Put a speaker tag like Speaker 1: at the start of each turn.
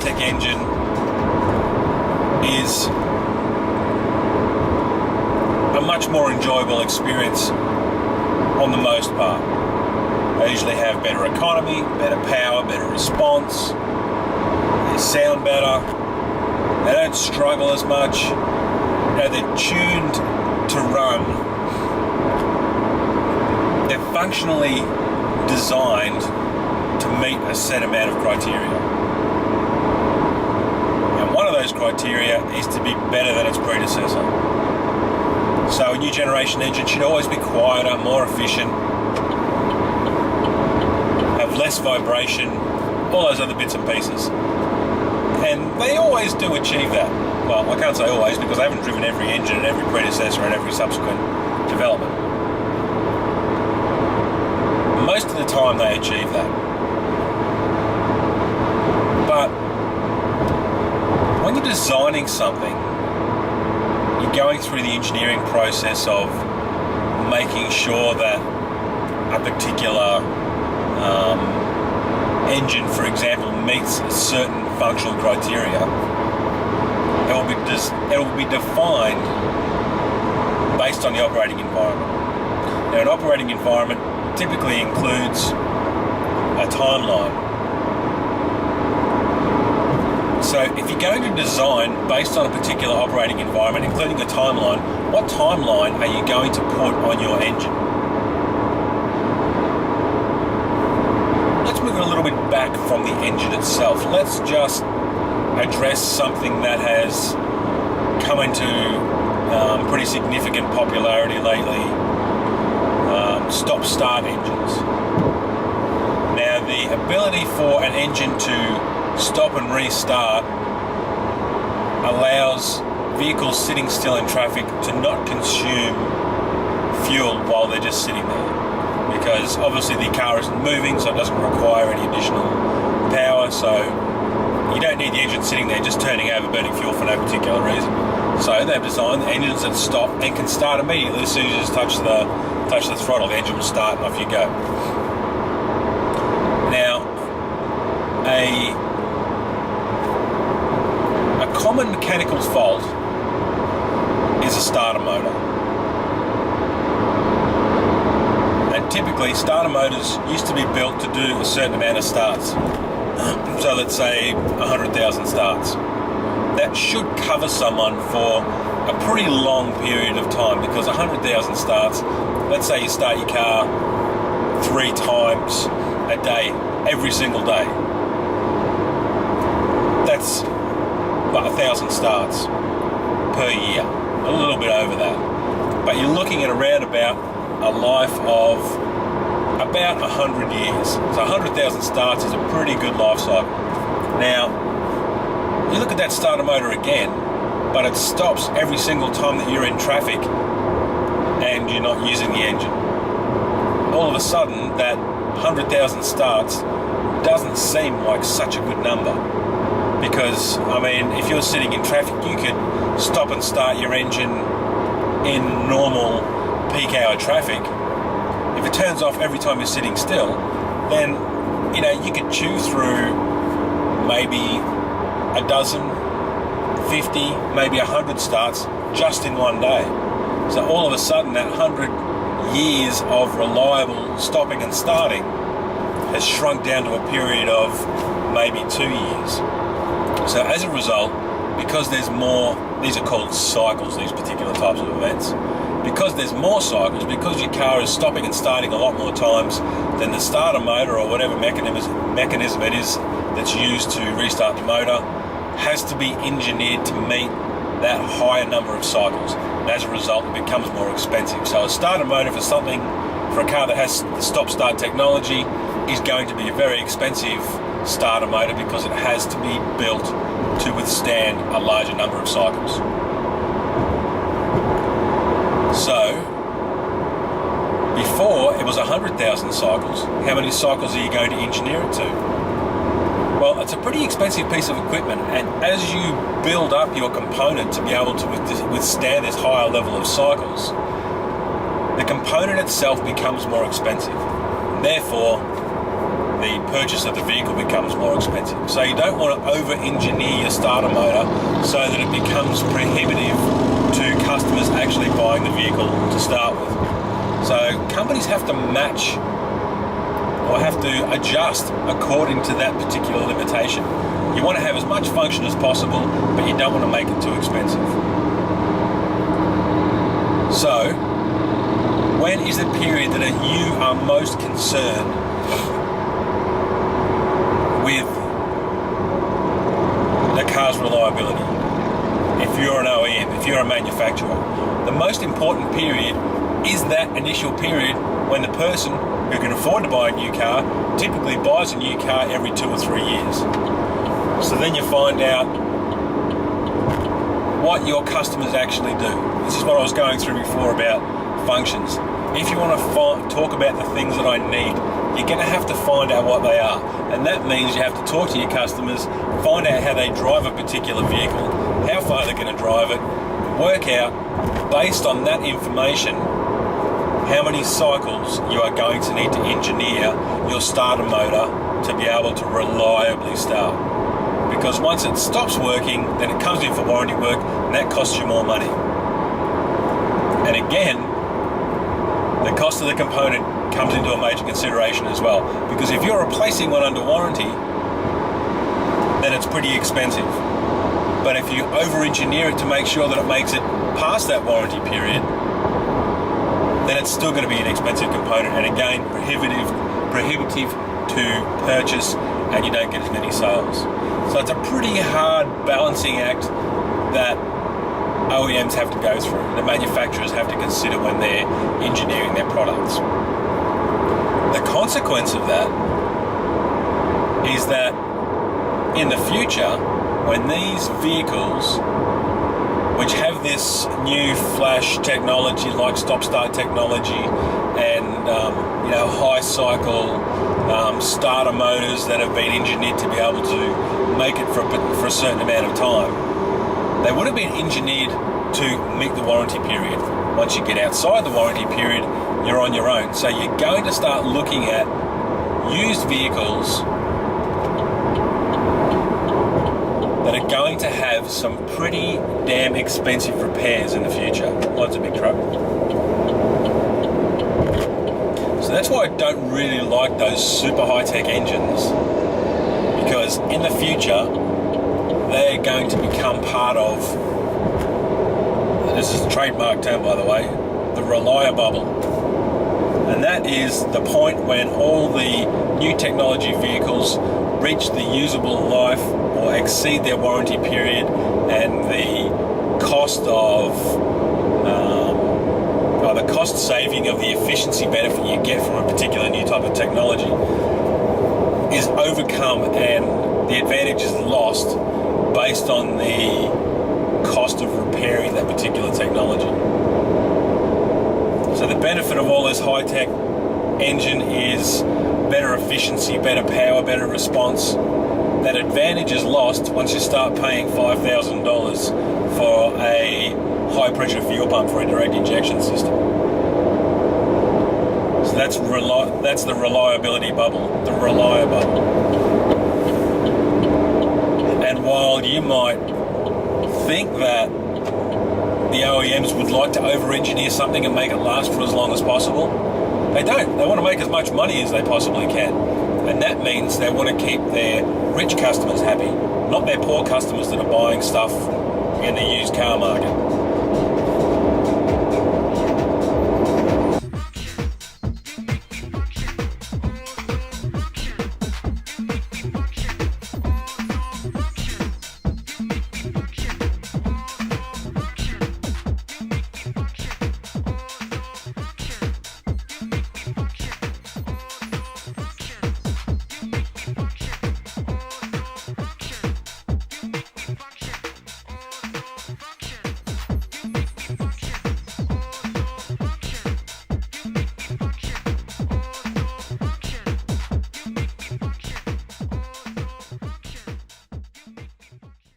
Speaker 1: high-tech engine is a much more enjoyable experience on the most part. They usually have better economy, better power, better response, they sound better, they don't struggle as much, they're tuned to run. They're functionally designed to meet a set amount of criteria. And one of those criteria is to be better than its predecessor. So a new generation engine should always be quieter, more efficient, have less vibration, all those other bits and pieces. And they always do achieve that. Well, I can't say always because I haven't driven every engine and every predecessor and every subsequent development. Most of the time they achieve that. But when you're designing something, you're going through the engineering process of making sure that a particular engine, for example, meets certain functional criteria. It will be defined based on the operating environment. Now, an operating environment typically includes a timeline. So if you're going to design based on a particular operating environment, including a timeline, what timeline are you going to put on your engine? Let's move a little bit back from the engine itself. Let's just address something that has come into pretty significant popularity lately. Stop-start engines. Now, the ability for an engine to stop and restart allows vehicles sitting still in traffic to not consume fuel while they're just sitting there, because obviously the car isn't moving, so it doesn't require any additional power, so you don't need the engine sitting there just turning over, burning fuel for no particular reason. So they've designed engines that stop and can start immediately as soon as you just touch the throttle. The engine will start and off you go. Now, a common mechanical fault is a starter motor. And typically, starter motors used to be built to do a certain amount of starts. So let's say 100,000 starts. That should cover someone for a pretty long period of time, because 100,000 starts, let's say you start your car 3 times a day, every single day. That's about 1,000 starts per year, a little bit over that. But you're looking at around about a life of about 100 years. So 100,000 starts is a pretty good life cycle. Now, you look at that starter motor again, but it stops every single time that you're in traffic and you're not using the engine. All of a sudden, that 100,000 starts doesn't seem like such a good number. Because, I mean, if you're sitting in traffic, you could stop and start your engine in normal peak hour traffic. If it turns off every time you're sitting still, then, you know, you could chew through maybe a dozen, 50, maybe 100 starts just in one day. So all of a sudden, that 100 years of reliable stopping and starting has shrunk down to a period of maybe 2 years. So as a result, because there's more, these are called cycles, these particular types of events, because there's more cycles, because your car is stopping and starting a lot more times than the starter motor or whatever mechanism it is that's used to restart the motor, has to be engineered to meet that higher number of cycles. And as a result, it becomes more expensive. So a starter motor for a car that has stop-start technology is going to be a very expensive starter motor, because it has to be built to withstand a larger number of cycles. So, before it was 100,000 cycles, how many cycles are you going to engineer it to? Well, it's a pretty expensive piece of equipment, and as you build up your component to be able to withstand this higher level of cycles, the component itself becomes more expensive. Therefore, the purchase of the vehicle becomes more expensive. So you don't want to over-engineer your starter motor so that it becomes prohibitive to customers actually buying the vehicle to start with. So companies have to match or have to adjust according to that particular limitation. You want to have as much function as possible, but you don't want to make it too expensive. So, when is the period that you are most concerned with the car's reliability? If you're an OEM, if you're a manufacturer, the most important period is that initial period when the person who can afford to buy a new car typically buys a new car every 2 or 3 years. So then you find out what your customers actually do. This is what I was going through before about functions. If you want to talk about the things that I need, you're going to have to find out what they are. And that means you have to talk to your customers, find out how they drive a particular vehicle, how far they're going to drive it, work out, based on that information, how many cycles you are going to need to engineer your starter motor to be able to reliably start. Because once it stops working, then it comes in for warranty work, and that costs you more money. And again, the cost of the component comes into a major consideration as well. Because if you're replacing one under warranty, then it's pretty expensive. But if you over-engineer it to make sure that it makes it past that warranty period, then it's still going to be an expensive component, and again, prohibitive to purchase, and you don't get as many sales. So it's a pretty hard balancing act that OEMs have to go through, the manufacturers have to consider when they're engineering their products. The consequence of that is that in the future, when these vehicles, which have this new flash technology like stop-start technology and high cycle starter motors that have been engineered to be able to make it for a certain amount of time, they would have been engineered to meet the warranty period. Once you get outside the warranty period, you're on your own. So you're going to start looking at used vehicles that are going to have some pretty damn expensive repairs in the future. Lots of big trouble. So that's why I don't really like those super high-tech engines, because in the future they're going to become part of, this is a trademark term by the way, the Reliabubble. And that is the point when all the new technology vehicles reach the usable life or exceed their warranty period, and the cost saving of the efficiency benefit you get from a particular new type of technology is overcome, and the advantage is lost based on the cost of repairing that particular technology. So the benefit of all this high-tech engine is better efficiency, better power, better response. That advantage is lost once you start paying $5,000 for a high-pressure fuel pump for a direct injection system. So that's the reliability bubble, the Reliabubble. And while you might think that the OEMs would like to over-engineer something and make it last for as long as possible, they don't. They want to make as much money as they possibly can. And that means they want to keep their rich customers happy, not their poor customers that are buying stuff in the used car market.